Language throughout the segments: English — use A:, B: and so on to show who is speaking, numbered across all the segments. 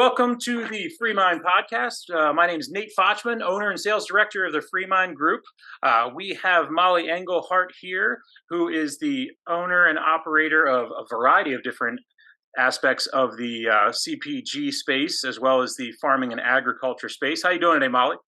A: welcome to the FreeMind Podcast. My name is Nate Fochman, owner and sales director of the FreeMind Group. We have Mollie Engelhart here, who is the owner and operator of a variety of different aspects of the CPG space, as well as the farming and agriculture space. How you doing today, Mollie?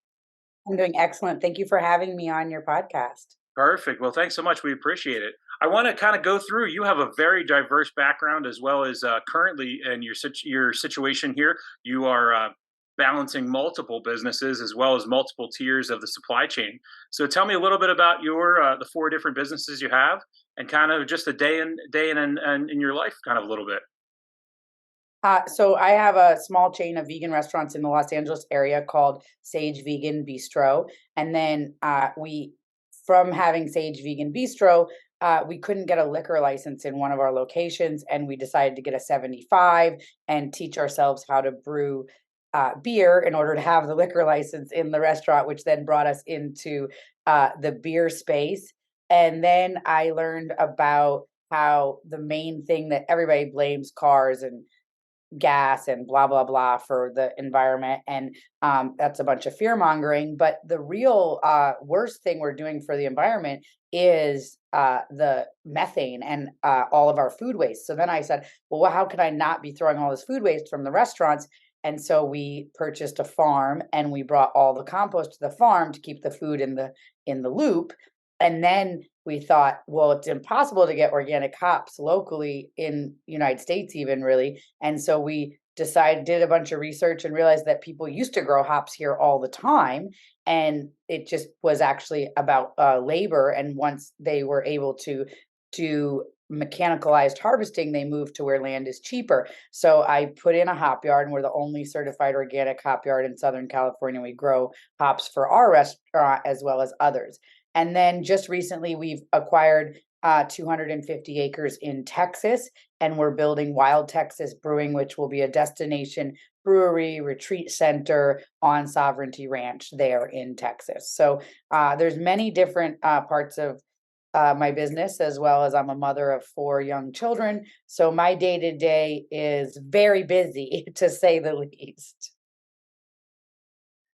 B: I'm doing excellent. Thank you for having me on your podcast.
A: Perfect. Well, thanks so much. We appreciate it. I want to kind of go through. You have a very diverse background, as well as currently in your situation here. You are balancing multiple businesses as well as multiple tiers of the supply chain. So, tell me a little bit about your the four different businesses you have, and kind of just a day in your life, kind of a little bit.
B: So I have a small chain of vegan restaurants in the Los Angeles area called Sage Vegan Bistro, and then from having Sage Vegan Bistro, we couldn't get a liquor license in one of our locations, and we decided to get a 75 and teach ourselves how to brew beer in order to have the liquor license in the restaurant, which then brought us into the beer space. And then I learned about how the main thing that everybody blames cars and gas and blah blah blah for the environment, and that's a bunch of fear mongering. But the real worst thing we're doing for the environment is the methane and all of our food waste. So then I said, well, how can I not be throwing all this food waste from the restaurants? And so we purchased a farm, and we brought all the compost to the farm to keep the food in the loop. And then we thought, well, it's impossible to get organic hops locally in the United States, even really. And so we did a bunch of research and realized that people used to grow hops here all the time. And it just was actually about labor. And once they were able to do mechanicalized harvesting, they moved to where land is cheaper. So I put in a hop yard, and we're the only certified organic hop yard in Southern California. We grow hops for our restaurant as well as others. And then just recently, we've acquired 250 acres in Texas, and we're building Wild Texas Brewing, which will be a destination brewery retreat center on Sovereignty Ranch there in Texas. So there's many different parts of my business, as well as I'm a mother of 4 young children. So my day-to-day is very busy, to say the least.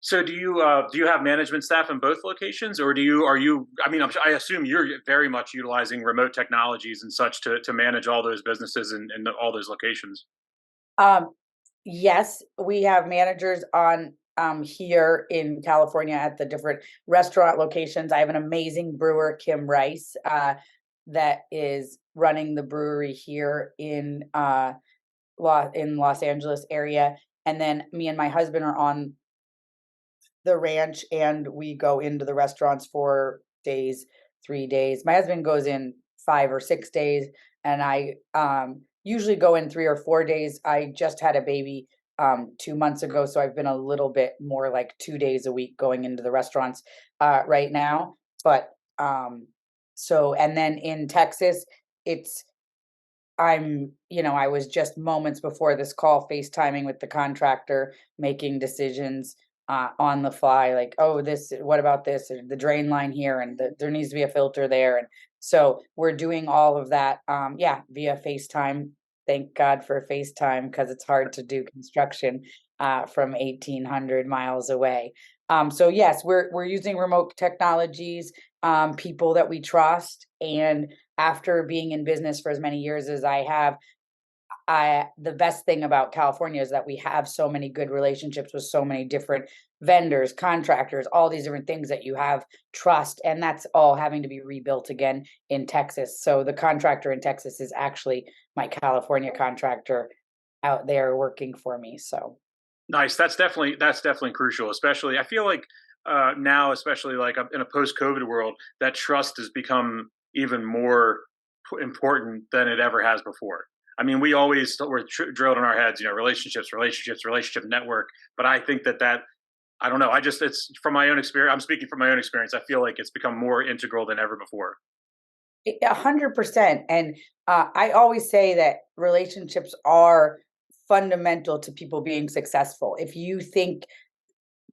A: So do you have management staff in both locations, or I assume you're very much utilizing remote technologies and such to manage all those businesses and all those locations?
B: Yes, we have managers on here in California at the different restaurant locations. I have an amazing brewer, Kim Rice, that is running the brewery here in Los Angeles area. And then me and my husband are on the ranch, and we go into the restaurants 4 days, 3 days. My husband goes in 5 or 6 days, and I usually go in 3 or 4 days. I just had a baby 2 months ago, so I've been a little bit more like 2 days a week going into the restaurants right now. But and then in Texas, I was just moments before this call FaceTiming with the contractor, making decisions on the fly, like, oh, what about this? The drain line here, and there needs to be a filter there. And so we're doing all of that, via FaceTime. Thank God for FaceTime, because it's hard to do construction from 1,800 miles away. So yes, we're using remote technologies, people that we trust. And after being in business for as many years as I have, the best thing about California is that we have so many good relationships with so many different vendors, contractors, all these different things that you have trust, and that's all having to be rebuilt again in Texas. So the contractor in Texas is actually my California contractor out there working for me. So
A: nice. That's definitely crucial. Especially, I feel like now, especially like in a post-COVID world, that trust has become even more important than it ever has before. I mean, we always were drilled in our heads, relationships, relationship network. But I think that I don't know. It's from my own experience. I'm speaking from my own experience. I feel like it's become more integral than ever before.
B: 100%. And I always say that relationships are fundamental to people being successful. If you think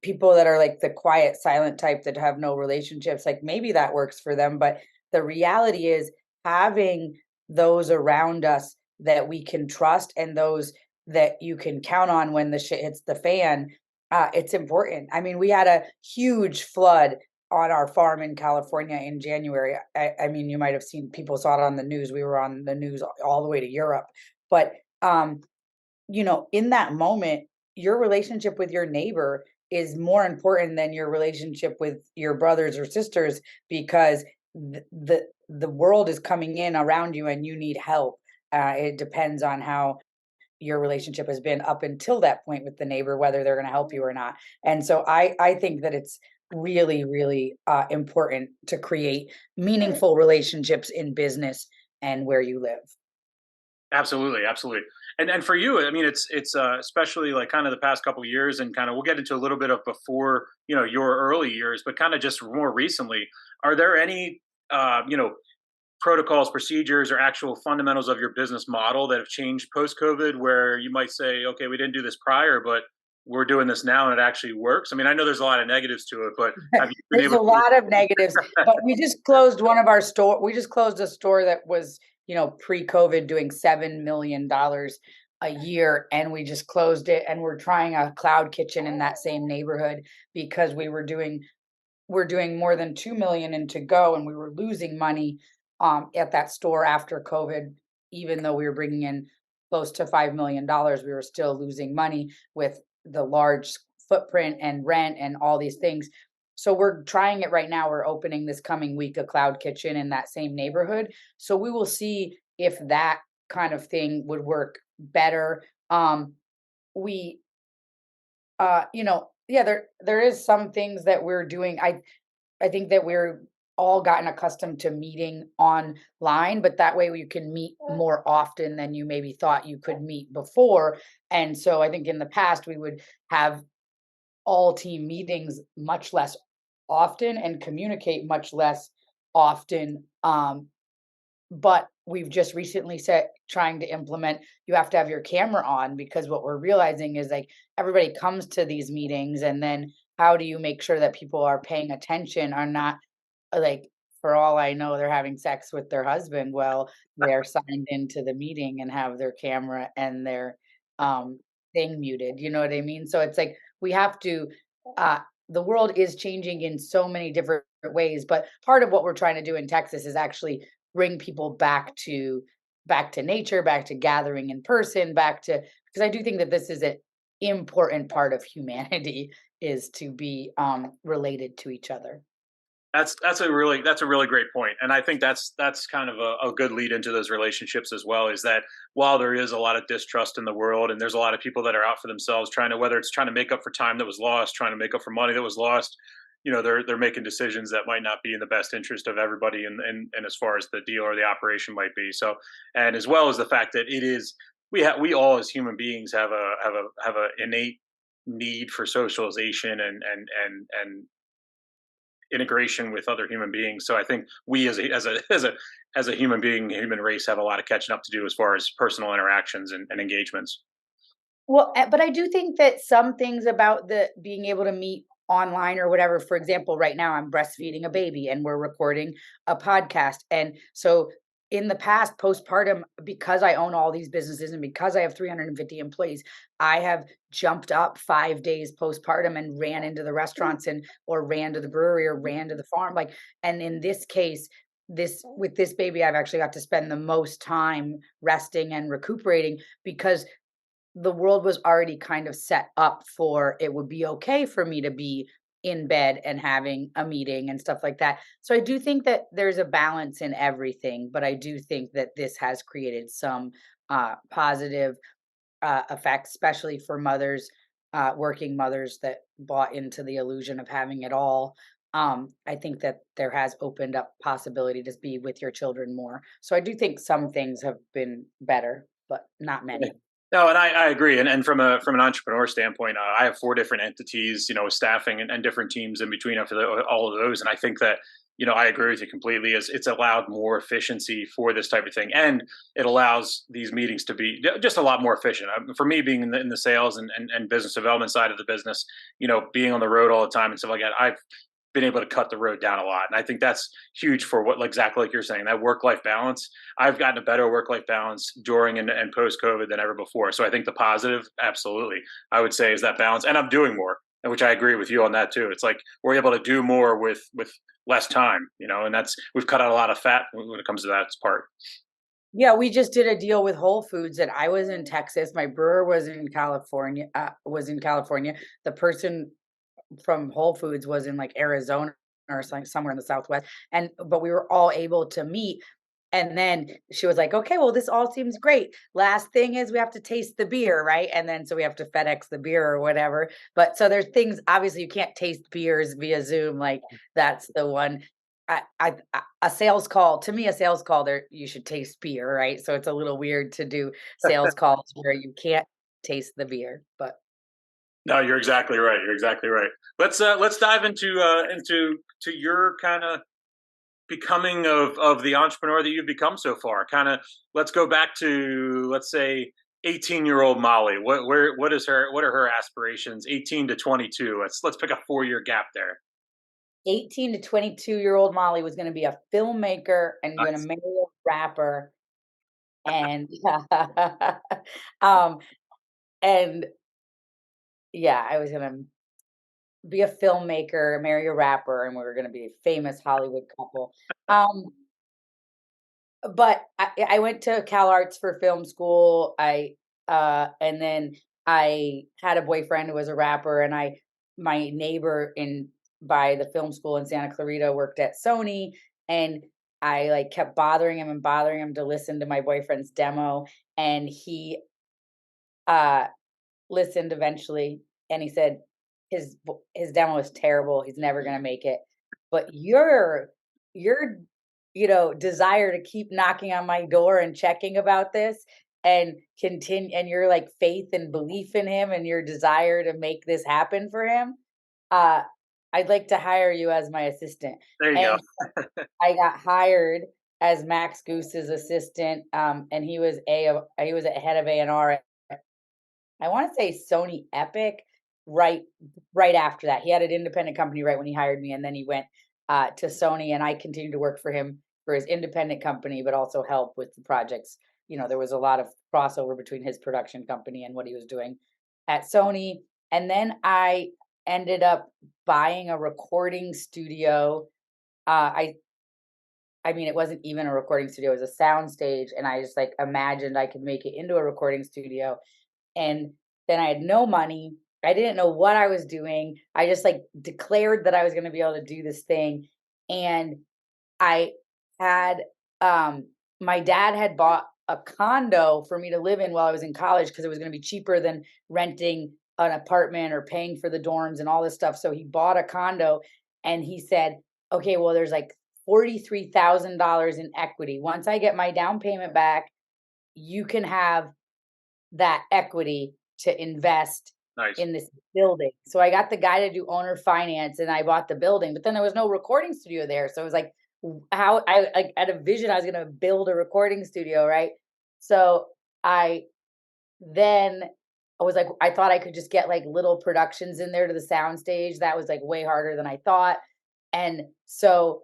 B: people that are like the quiet, silent type that have no relationships, like maybe that works for them. But the reality is having those around us that we can trust, and those that you can count on when the shit hits the fan, it's important. I mean, we had a huge flood on our farm in California in January. I mean, you might have seen, people saw it on the news. We were on the news all the way to Europe. But in that moment, your relationship with your neighbor is more important than your relationship with your brothers or sisters, because the world is coming in around you and you need help. It depends on how your relationship has been up until that point with the neighbor, whether they're going to help you or not. And so I think that it's really, really important to create meaningful relationships in business and where you live.
A: Absolutely, absolutely. And for you, I mean, it's especially like kind of the past couple of years, and kind of we'll get into a little bit of before your early years, but kind of just more recently. Are there any protocols, procedures, or actual fundamentals of your business model that have changed post COVID, where you might say, okay, we didn't do this prior, but we're doing this now and it actually works? I mean, I know there's a lot of negatives to it, but have you been
B: There's
A: able
B: a
A: to?
B: lot of negatives, but we just closed one of our store. We just closed a store that was, pre-COVID doing $7 million a year, and we just closed it. And we're trying a cloud kitchen in that same neighborhood because we're doing more than 2 million in to go, and we were losing money at that store after COVID. Even though we were bringing in close to $5 million, we were still losing money with the large footprint and rent and all these things. So we're trying it right now. We're opening this coming week a cloud kitchen in that same neighborhood. So we will see if that kind of thing would work better. We yeah, there is some things that we're doing. I think that we're all gotten accustomed to meeting online, but that way you can meet more often than you maybe thought you could meet before. And so I think in the past we would have all team meetings much less often and communicate much less often. But we've just recently set trying to implement, you have to have your camera on, because what we're realizing is like everybody comes to these meetings, and then how do you make sure that people are paying attention, are not like, for all I know, they're having sex with their husband. Well, they're signed into the meeting and have their camera and their thing muted. You know what I mean? So it's like we have to uh the world is changing in so many different ways, but part of what we're trying to do in Texas is actually bring people back to nature, back to gathering in person, back to, because I do think that this is an important part of humanity, is to be related to each other.
A: That's a really great point, and I think that's kind of a good lead into those relationships as well. Is that while there is a lot of distrust in the world, and there's a lot of people that are out for themselves, trying to, whether it's trying to make up for time that was lost, trying to make up for money that was lost, they're making decisions that might not be in the best interest of everybody, and as far as the deal or the operation might be. So, and as well as the fact that it is, we all as human beings have a innate need for socialization and integration with other human beings. So I think we as a human being, human race, have a lot of catching up to do as far as personal interactions and engagements.
B: Well, but I do think that some things about the being able to meet online or whatever, for example, right now I'm breastfeeding a baby and we're recording a podcast. And so in the past, postpartum, because I own all these businesses and because I have 350 employees, I have jumped up 5 days postpartum and ran into the restaurants and or ran to the brewery or ran to the farm. Like, and in this case, this with this baby, I've actually got to spend the most time resting and recuperating, because the world was already kind of set up for, it would be okay for me to be in bed and having a meeting and stuff like that. So I do think that there's a balance in everything, but I do think that this has created some positive effects, especially for mothers, working mothers that bought into the illusion of having it all. I think that there has opened up possibility to be with your children more. So I do think some things have been better, but not many.
A: No, and I agree. And from an entrepreneur standpoint, I have four different entities, with staffing and different teams in between after all of those. And I think that, I agree with you completely. It's allowed more efficiency for this type of thing, and it allows these meetings to be just a lot more efficient. For me, being in the sales and business development side of the business, being on the road all the time and stuff like that, I've been able to cut the road down a lot. And I think that's huge for what, exactly like you're saying, that work-life balance. I've gotten a better work-life balance during and post-COVID than ever before. So I think the positive, absolutely, I would say, is that balance. And I'm doing more, which I agree with you on that too. It's like we're able to do more with less time, and we've cut out a lot of fat when it comes to that part.
B: Yeah, we just did a deal with Whole Foods, and I was in Texas. My brewer was in California. The person from Whole Foods was in like Arizona or somewhere in the Southwest, and but we were all able to meet. And then she was like, "Okay, well, this all seems great. Last thing is we have to taste the beer, right?" And then so we have to FedEx the beer or whatever. But so there's things, obviously you can't taste beers via Zoom. Like that's the one. A sales call, to me, a sales call there, you should taste beer, right? So it's a little weird to do sales calls where you can't taste the beer, but
A: No, you're exactly right. You're exactly right. Let's dive into your kind of becoming of the entrepreneur that you've become so far. Kind of, let's go back to, let's say, 18-year-old Mollie. What are her aspirations? 18 to 22. Let's pick a 4-year gap there.
B: 18 to 22-year-old Molly was going to be a filmmaker and going to
A: Nice.
B: marry a rapper. And um and yeah, I was going to be a filmmaker, marry a rapper, and we were going to be a famous Hollywood couple. Um but I went to Cal Arts for film school. And then I had a boyfriend who was a rapper, and my neighbor in by the film school in Santa Clarita worked at Sony, and I like kept bothering him and bothering him to listen to my boyfriend's demo, and he uh listened eventually, and he said his demo is terrible. He's never going to make it. But your desire to keep knocking on my door and checking about this and continue, and your like faith and belief in him and your desire to make this happen for him, uh I'd like to hire you as my assistant.
A: There you go.
B: And I got hired as Max Goose's assistant, and he was a head of A&R. I want to say Sony Epic. Right after that, he had an independent company right when he hired me, and then he went to Sony, and I continued to work for him for his independent company, but also help with the projects. There was a lot of crossover between his production company and what he was doing at Sony. And then I ended up buying a recording studio. I mean, it wasn't even a recording studio; it was a sound stage, and I just like imagined I could make it into a recording studio. And then I had no money. I didn't know what I was doing. I just like declared that I was going to be able to do this thing. And I had my dad had bought a condo for me to live in while I was in college because it was going to be cheaper than renting an apartment or paying for the dorms and all this stuff. So he bought a condo, and he said, "Okay, well, there's like $43,000 in equity. Once I get my down payment back, you can have that equity to invest
A: Nice.
B: in this building." So I got the guy to do owner finance, and I bought the building, but then there was no recording studio there. So it was like, how I like had a vision. I was going to build a recording studio, right? So I then I was like, I thought I could just get like little productions in there to the sound stage. That was like way harder than I thought. And so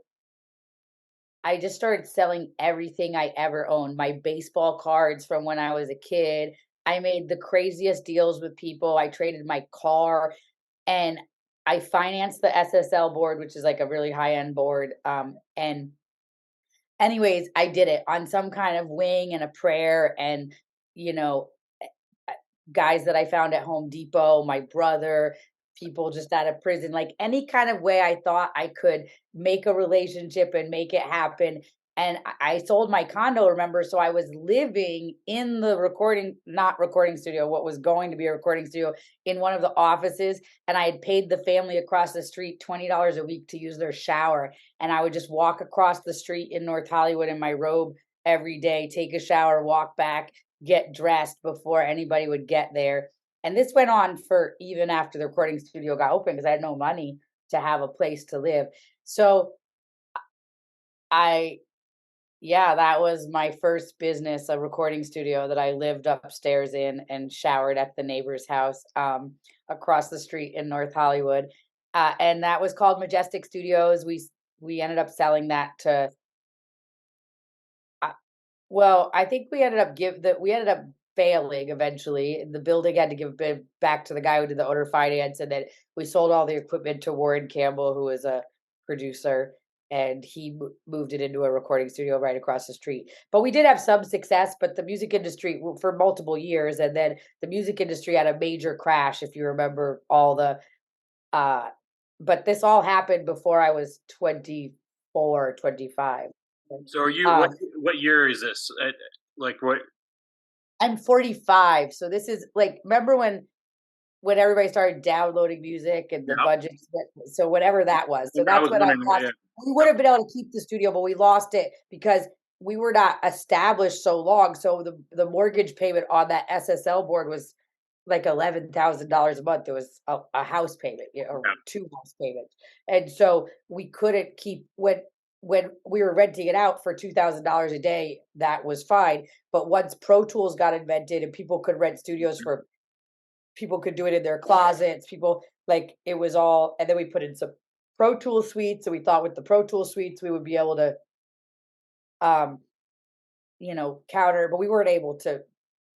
B: I just started selling everything I ever owned, my baseball cards from when I was a kid. I made the craziest deals with people. I traded my car, and I financed the SSL board, which is like a really high end board. And anyways, I did it on some kind of wing and a prayer. And, you know, guys that I found at Home Depot, my brother, people just out of prison, like any kind of way I thought I could make a relationship and make it happen. And I sold my condo, remember? So I was living in the not recording studio, what was going to be a recording studio, in one of the offices. And I had paid the family across the street $20 a week to use their shower. And I would just walk across the street in North Hollywood in my robe every day, take a shower, walk back, get dressed before anybody would get there. And this went on for even after the recording studio got open because I had no money to have a place to live. So yeah, that was my first business, a recording studio that I lived upstairs in and showered at the neighbor's house across the street in North Hollywood. And that was called Majestic Studios. We ended up selling that to. Well, I think we ended up failing eventually. The building had to give it back to the guy who did the owner finance, and then we sold all the equipment to Warren Campbell, who was a producer, and he moved it into a recording studio right across the street. But we did have some success, but the music industry for multiple years, and then the music industry had a major crash, if you remember all the. Uh, but this all happened before I was 24, 25.
A: So are you
B: Um,
A: what year is this? Like what?
B: I'm 45, so this is like, remember when everybody started downloading music and the
A: Yeah,
B: budgets, so whatever that was. So
A: I
B: that's
A: was
B: when I
A: wondering.
B: lost.
A: Yeah,
B: We would have been able to keep the studio, but we lost it because we were not established so long. So the mortgage payment on that SSL board was like $11,000 a month. It was a house payment, or
A: yeah.
B: two house payments, and so we couldn't keep when we were renting it out for $2,000 a day. That was fine, but once Pro Tools got invented and people could rent studios for, people could do it in their closets, people, like, it was all, and then we put in some Pro Tool suites. So we thought with the Pro Tool suites we would be able to, um, counter, but we weren't able to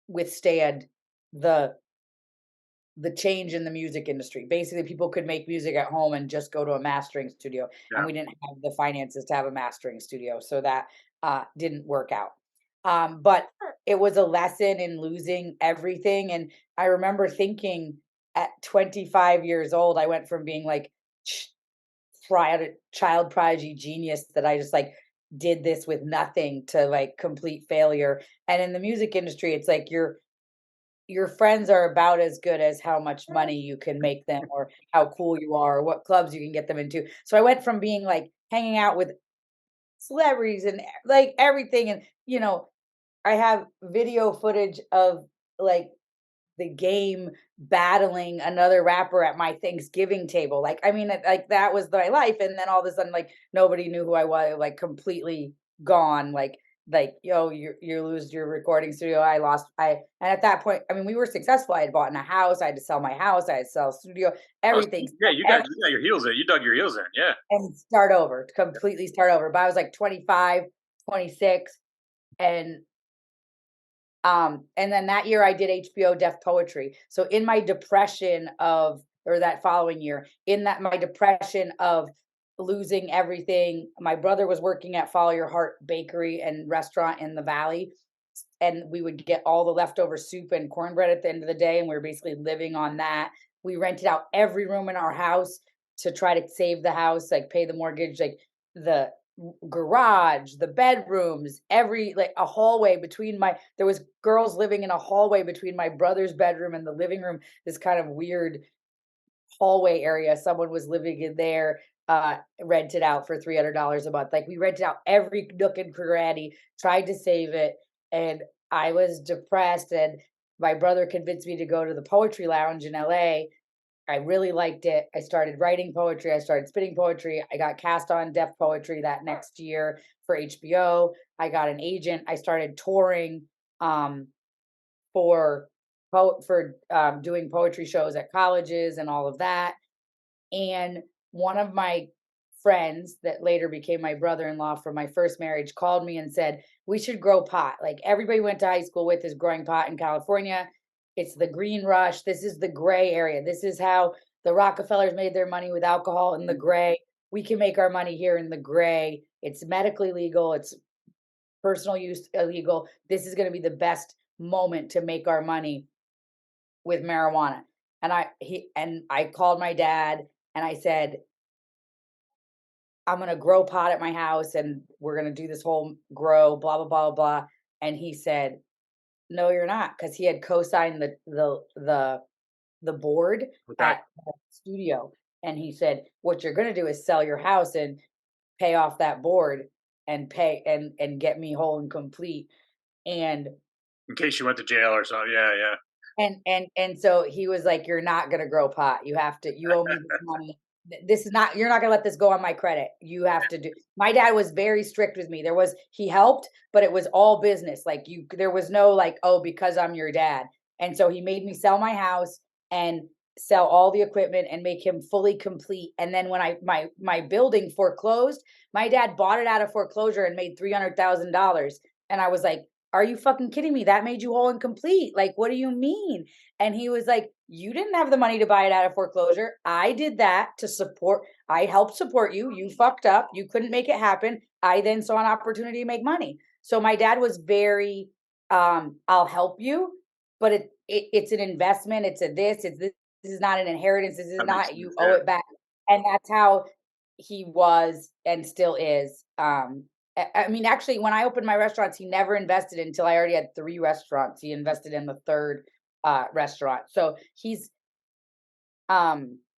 B: withstand the the change in the music industry. Basically, people could make music at home and just go to a mastering studio, and
A: Yeah.
B: we didn't have the finances to have a mastering studio, so that didn't work out. But it was a lesson in losing everything, and I remember thinking at 25 years old, I went from being like ch- child prodigy genius that I just like did this with nothing to like complete failure. And in the music industry, it's like your friends are about as good as how much money you can make them or how cool you are or what clubs you can get them into. So I went from being like hanging out with celebrities and like everything, and I have video footage of like the Game battling another rapper at my Thanksgiving table. Like, I mean, like that was my life. And then all of a sudden, like nobody knew who I was, like completely gone. Like, yo, you lose your recording studio. And at that point, I mean, we were successful. I had bought in a house. I had to sell my house. I had to sell studio,
A: Oh, so
B: everything,
A: yeah,
B: ev-
A: you got your heels in. You dug your heels in. Yeah.
B: and start over, completely start over. But I was like 25, 26, and and then that year I did HBO Deaf Poetry. So in my depression of, or that following year, in that my depression of losing everything, my brother was working at Follow Your Heart Bakery and Restaurant in the Valley, and we would get all the leftover soup and cornbread at the end of the day, and we were basically living on that. We rented out every room in our house to try to save the house, like pay the mortgage, like the garage, the bedrooms, every, like a hallway between my, there was girls living in a hallway between my brother's bedroom and the living room, this kind of weird hallway area. Someone was living in there, rented out for $300 a month. Like we rented out every nook and cranny, tried to save it, and I was depressed. And my brother convinced me to go to the Poetry Lounge in LA. I really liked it. I started writing poetry. I started spitting poetry. I got cast on Deaf Poetry that next year for HBO. I got an agent. I started touring, um, for doing poetry shows at colleges and all of that. And one of my friends that later became my brother-in-law from my first marriage called me and said, "We should grow pot. Like everybody went to high school with is growing pot in California. It's the green rush. This is the gray area. This is how the Rockefellers made their money with alcohol in the gray. We can make our money here in the gray. It's medically legal. It's personal use illegal. This is going to be the best moment to make our money with marijuana." And I called my dad and I said, "I'm gonna grow pot at my house and we're gonna do this whole grow, blah blah blah blah." And he said, "No, you're not," because he had co-signed the board
A: Okay.
B: at the studio. And he said, "What you're gonna do is sell your house and pay off that board and pay and get me whole and complete." And
A: In case you went to jail or something. Yeah, yeah.
B: and so he was like, "You're not gonna grow pot. You owe me this money. This is not, you're not gonna let this go on my credit. You have to do." My dad was very strict with me. He helped, but it was all business. Like there was no like, "Oh, because I'm your dad." And so he made me sell my house, and sell all the equipment and make him fully complete. And then when my building foreclosed, my dad bought it out of foreclosure and made $300,000. And I was like, are you fucking kidding me? That made you whole and complete. Like, what do you mean? And he was like, you didn't have the money to buy it out of foreclosure. I did that to support. I helped support you. You fucked up. You couldn't make it happen. I then saw an opportunity to make money. So my dad was very, I'll help you, but it's an investment. It's this. This is not an inheritance. This is not, you owe it back. And that's how he was and still is. I mean, actually, when I opened my restaurants, he never invested until I already had 3 restaurants. He invested in the 3rd restaurant. So he's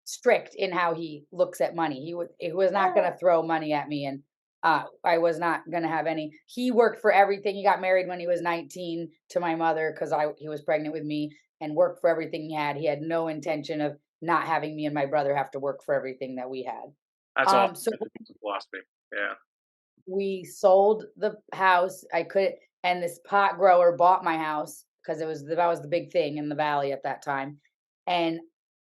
B: strict in how he looks at money. He was not going to throw money at me, and I was not going to have any. He worked for everything. He got married when he was 19 to my mother because he was pregnant with me, and worked for everything he had. He had no intention of not having me and my brother have to work for everything that we had.
A: That's awesome. So philosophy. Yeah.
B: We sold the house. And this pot grower bought my house because that was the big thing in the valley at that time. And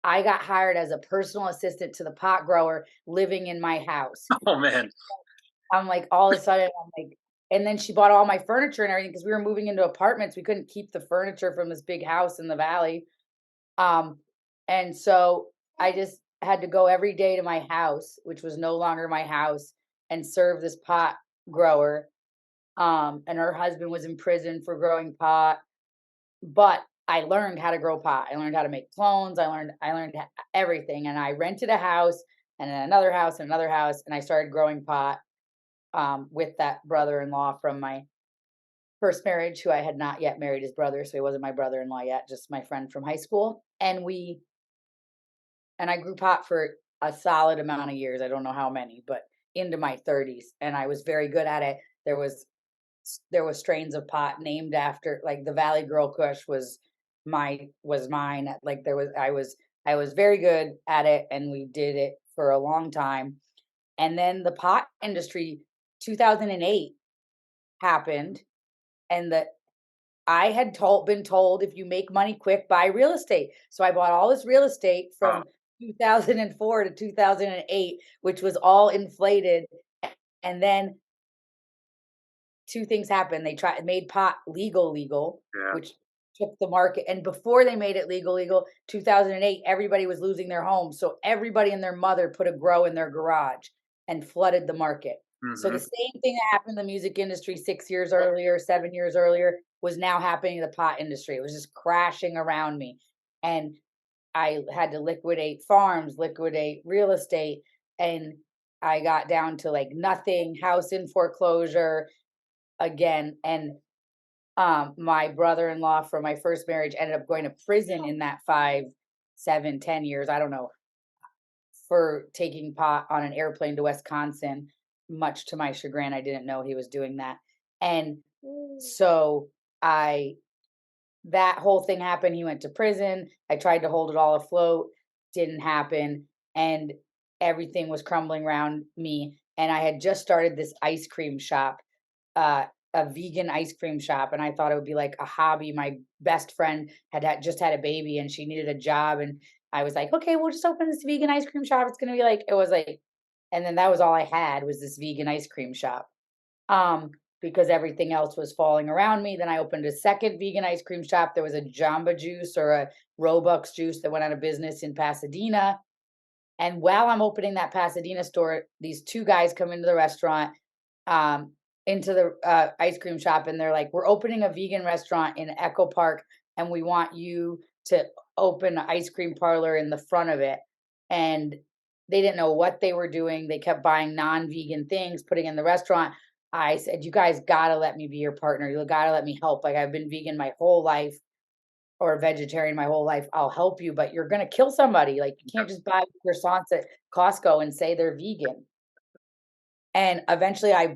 B: I got hired as a personal assistant to the pot grower living in my house.
A: Oh man.
B: I'm like, all of a sudden, I'm like, and then she bought all my furniture and everything because we were moving into apartments. We couldn't keep the furniture from this big house in the valley. And so I just had to go every day to my house, which was no longer my house, and serve this pot grower. And her husband was in prison for growing pot. But I learned how to grow pot. I learned how to make clones. I learned everything. And I rented a house and then another house and another house. And I started growing pot with that brother-in-law from my first marriage, who I had not yet married his brother. So he wasn't my brother-in-law yet, just my friend from high school. And I grew pot for a solid amount of years. I don't know how many, but into my 30s. And I was very good at it. There was strains of pot named after, like the Valley Girl Kush was mine. Like I was very good at it, and we did it for a long time. And then the pot industry, 2008 happened, and I had been told, if you make money quick, buy real estate. So I bought all this real estate from 2004 to 2008, which was all inflated. And then 2 things happened. They made pot legal,
A: yeah.
B: which took the market. And before they made it legal, 2008, everybody was losing their homes. So everybody and their mother put a grow in their garage and flooded the market. Mm-hmm. So the same thing that happened in the music industry 6 years earlier, 7 years earlier, was now happening in the pot industry. It was just crashing around me. And I had to liquidate farms, liquidate real estate. And I got down to like nothing, house in foreclosure again. And my brother-in-law from my first marriage ended up going to prison in that 5, 7, 10 years, I don't know, for taking pot on an airplane to Wisconsin. Much to my chagrin, I didn't know he was doing that. And so that whole thing happened. He went to prison. I tried to hold it all afloat. Didn't happen. And everything was crumbling around me. And I had just started this ice cream shop, a vegan ice cream shop. And I thought it would be like a hobby. My best friend had just had a baby and she needed a job. And I was like, okay, we'll just open this vegan ice cream shop. It's going to be like, it was like, and then that was all I had, was this vegan ice cream shop. Because everything else was falling around me. Then I opened a second vegan ice cream shop. There was a Jamba Juice or a Robux juice that went out of business in Pasadena. And while I'm opening that Pasadena store, these 2 guys come into the restaurant, into the ice cream shop. And they're like, we're opening a vegan restaurant in Echo Park. And we want you to open an ice cream parlor in the front of it. And they didn't know what they were doing. They kept buying non-vegan things, putting in the restaurant. I said, you guys got to let me be your partner. You got to let me help. Like, I've been vegan my whole life, or vegetarian my whole life. I'll help you, but you're going to kill somebody. Like, you can't just buy croissants at Costco and say they're vegan. And eventually I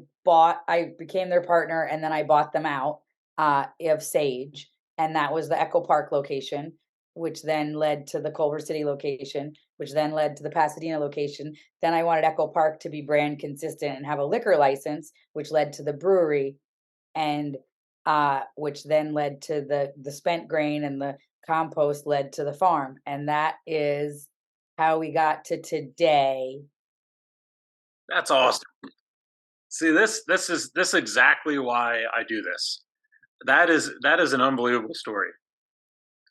B: became their partner, and then I bought them out of Sage. And that was the Echo Park location, which then led to the Culver City location, which then led to the Pasadena location. Then I wanted Echo Park to be brand consistent and have a liquor license, which led to the brewery, and which then led to the spent grain and the compost led to the farm. And that is how we got to today.
A: That's awesome. See, this is exactly why I do this. That is an unbelievable story.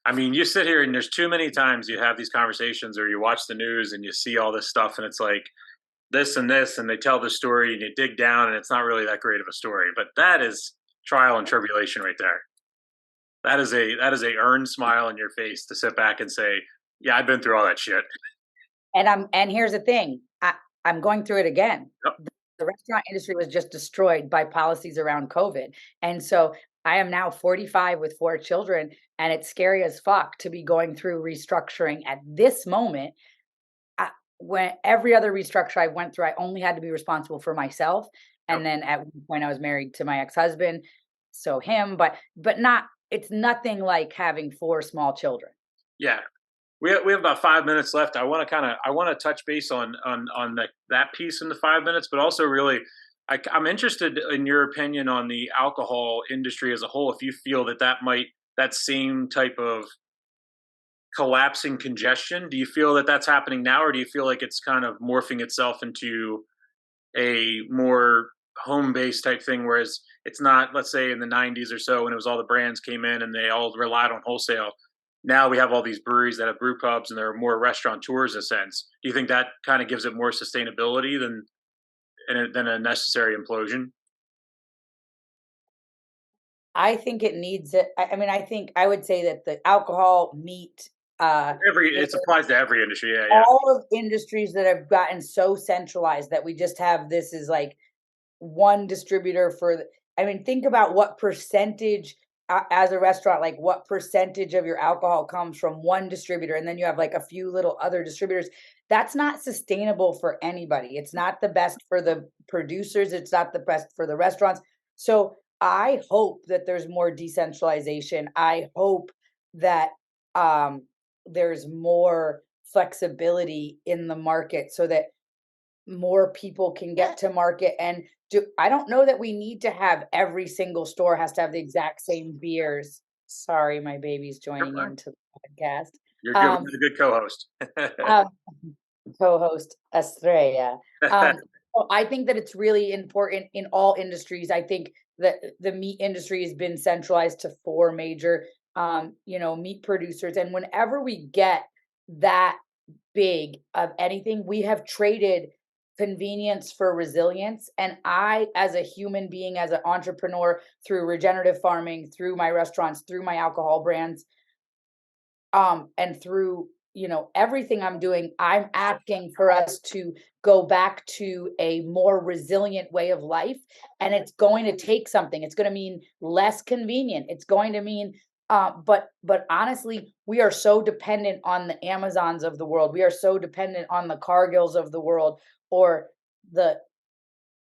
A: I mean, you sit here and there's too many times you have these conversations or you watch the news and you see all this stuff and it's like this and this and they tell the story and you dig down and it's not really that great of a story. But that is trial and tribulation right there. That is a earned smile on your face to sit back and say, yeah, I've been through all that shit.
B: And here's the thing, I'm going through it again.
A: Yep.
B: The restaurant industry was just destroyed by policies around COVID. And so I am now 45 with 4 children, and it's scary as fuck to be going through restructuring at this moment. When every other restructure I went through, I only had to be responsible for myself. And then at one point I was married to my ex-husband, so him, but not, it's nothing like having 4 small children.
A: Yeah. We have about 5 minutes left. I want to touch base on that piece in the 5 minutes, but also really, I'm interested in your opinion on the alcohol industry as a whole. If you feel that same type of collapsing congestion, do you feel that that's happening now, or do you feel like it's kind of morphing itself into a more home-based type thing, whereas it's not, let's say in the 90s or so when it was all the brands came in and they all relied on wholesale. Now we have all these breweries that have brew pubs and there are more restaurateurs in a sense. Do you think that kind of gives it more sustainability than a necessary implosion?
B: I think it needs it. I mean, I would say that the alcohol, meat,
A: It applies to every industry. Yeah.
B: all of industries that have gotten so centralized that we just have this is like one distributor I mean, think about what percentage as a restaurant, like what percentage of your alcohol comes from one distributor, and then you have like a few little other distributors. That's not sustainable for anybody. It's not the best for the producers. It's not the best for the restaurants. So I hope that there's more decentralization. I hope that there's more flexibility in the market so that more people can get to market. And I don't know that we need to have every single store has to have the exact same beers. Sorry, my baby's joining into the podcast.
A: You're good. You're a good co-host.
B: Co-host Estrella. I think that it's really important in all industries. I think that the meat industry has been centralized to 4 major, meat producers. And whenever we get that big of anything, we have traded convenience for resilience. And I, as a human being, as an entrepreneur, through regenerative farming, through my restaurants, through my alcohol brands, and through everything I'm doing, I'm asking for us to go back to a more resilient way of life. And it's going to take something. It's going to mean less convenient. It's going to mean but honestly, we are so dependent on the Amazons of the world. We are so dependent on the Cargills of the world, or the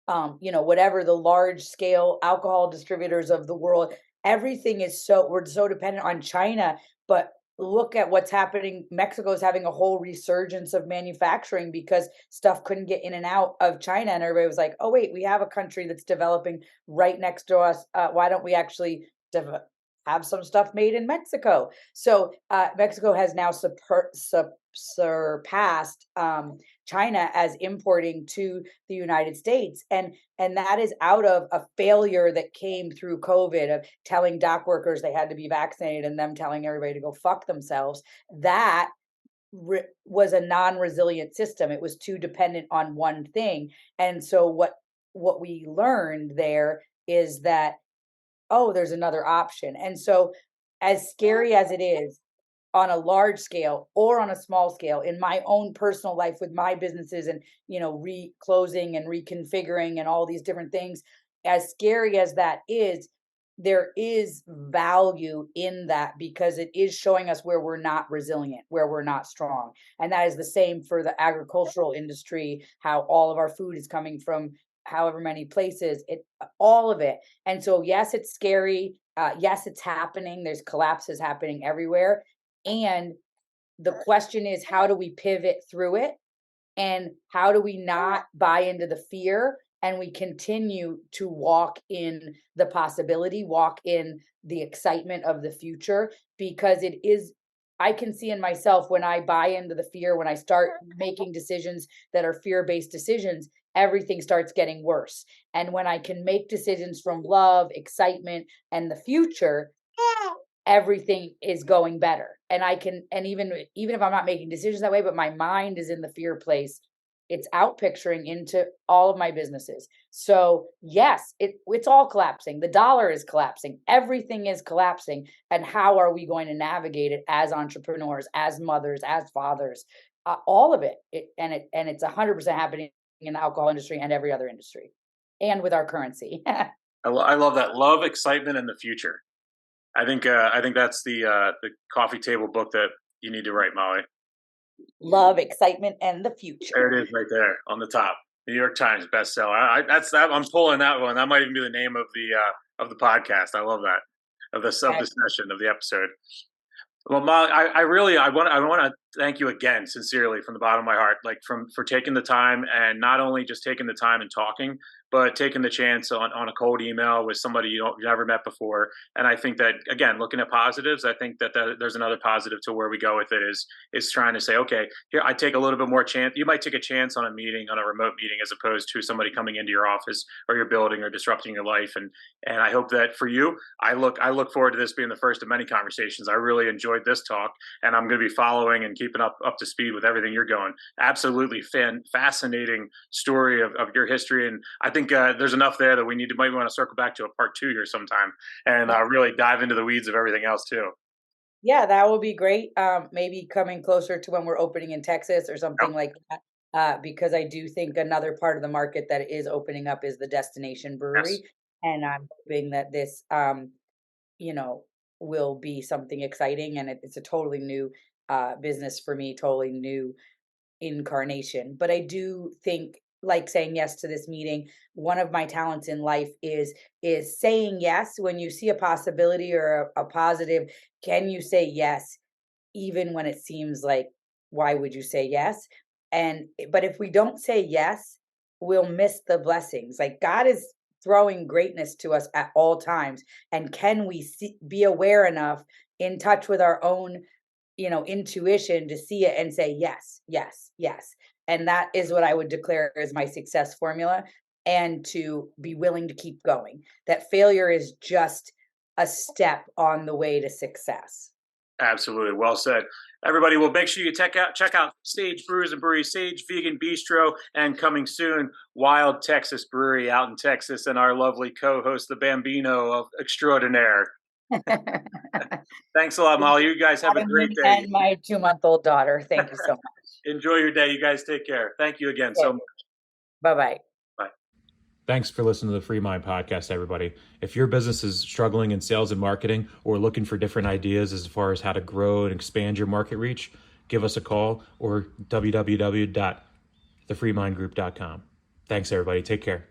B: whatever the large scale alcohol distributors of the world. Everything is we're so dependent on China. But look at what's happening. Mexico is having a whole resurgence of manufacturing because stuff couldn't get in and out of China. And everybody was like, oh, wait, we have a country that's developing right next to us. Why don't we actually have some stuff made in Mexico? So Mexico has now surpassed China as importing to the United States. And that is out of a failure that came through COVID of telling dock workers they had to be vaccinated and them telling everybody to go fuck themselves. That was a non-resilient system. It was too dependent on one thing. And so what we learned there is that, oh, there's another option. And so as scary as it is on a large scale or on a small scale, in my own personal life with my businesses and, reclosing and reconfiguring and all these different things, as scary as that is, there is value in that because it is showing us where we're not resilient, where we're not strong. And that is the same for the agricultural industry, how all of our food is coming from however many places, all of it. And so, yes, it's scary. Yes, it's happening. There's collapses happening everywhere. And the question is, how do we pivot through it? And how do we not buy into the fear and we continue to walk in the possibility, walk in the excitement of the future, because it is, I can see in myself when I buy into the fear, when I start making decisions that are fear-based decisions, everything starts getting worse. And when I can make decisions from love, excitement, and the future, everything is going better. And I can, and even if I'm not making decisions that way, but my mind is in the fear place, it's out picturing into all of my businesses. So yes, it's all collapsing. The dollar is collapsing. Everything is collapsing. And how are we going to navigate it as entrepreneurs, as mothers, as fathers? All of it. And it's 100% happening in the alcohol industry and every other industry, and with our currency.
A: I love that. Love, excitement, and the future. I think that's the coffee table book that you need to write, Mollie.
B: Love, excitement, and the future.
A: There it is, right there on the top. New York Times bestseller. I'm pulling that one. That might even be the name of the podcast. I love that, of the session, of the episode. Well, Mollie, I want to thank you again, sincerely, from the bottom of my heart, like for taking the time, and not only just taking the time and talking, but taking the chance on a cold email with somebody you've never met before. And I think that, again, looking at positives, I think that there's another positive to where we go with it is trying to say, okay, here, I take a little bit more chance. You might take a chance on a meeting, on a remote meeting, as opposed to somebody coming into your office or your building or disrupting your life. And I hope that for you, I look forward to this being the first of many conversations. I really enjoyed this talk, and I'm going to be following and keeping up to speed with everything you're going. Absolutely fascinating story of your history. And I think there's enough there that might want to circle back to a part 2 here sometime, and really dive into the weeds of everything else too.
B: Yeah, that will be great. Maybe coming closer to when we're opening in Texas or something like that, because I do think another part of the market that is opening up is the destination brewery. Yes. And I'm hoping that this, will be something exciting, and it's a totally new business for me, totally new incarnation. But I do think, like, saying yes to this meeting, one of my talents in life is saying yes when you see a possibility or a positive. Can you say yes even when it seems like, why would you say yes? But if we don't say yes, we'll miss the blessings. Like, God is throwing greatness to us at all times, and can we be aware enough, in touch with our own intuition, to see it and say yes, yes, yes. And that is what I would declare as my success formula, and to be willing to keep going. That failure is just a step on the way to success.
A: Absolutely. Well said. Everybody, well, make sure you check out Sage Brews and Brewery, Sage Vegan Bistro, and coming soon, Wild Texas Brewery out in Texas, and our lovely co-host, the Bambino of Extraordinaire. Thanks a lot, Mollie. You guys have a great day.
B: And my 2-month-old daughter. Thank you so much.
A: Enjoy your day. You guys take care. Thank you again so much.
B: Bye-bye.
A: Bye. Thanks for listening to the FreeMind Podcast, everybody. If your business is struggling in sales and marketing, or looking for different ideas as far as how to grow and expand your market reach, give us a call, or www.thefreemindgroup.com. Thanks, everybody. Take care.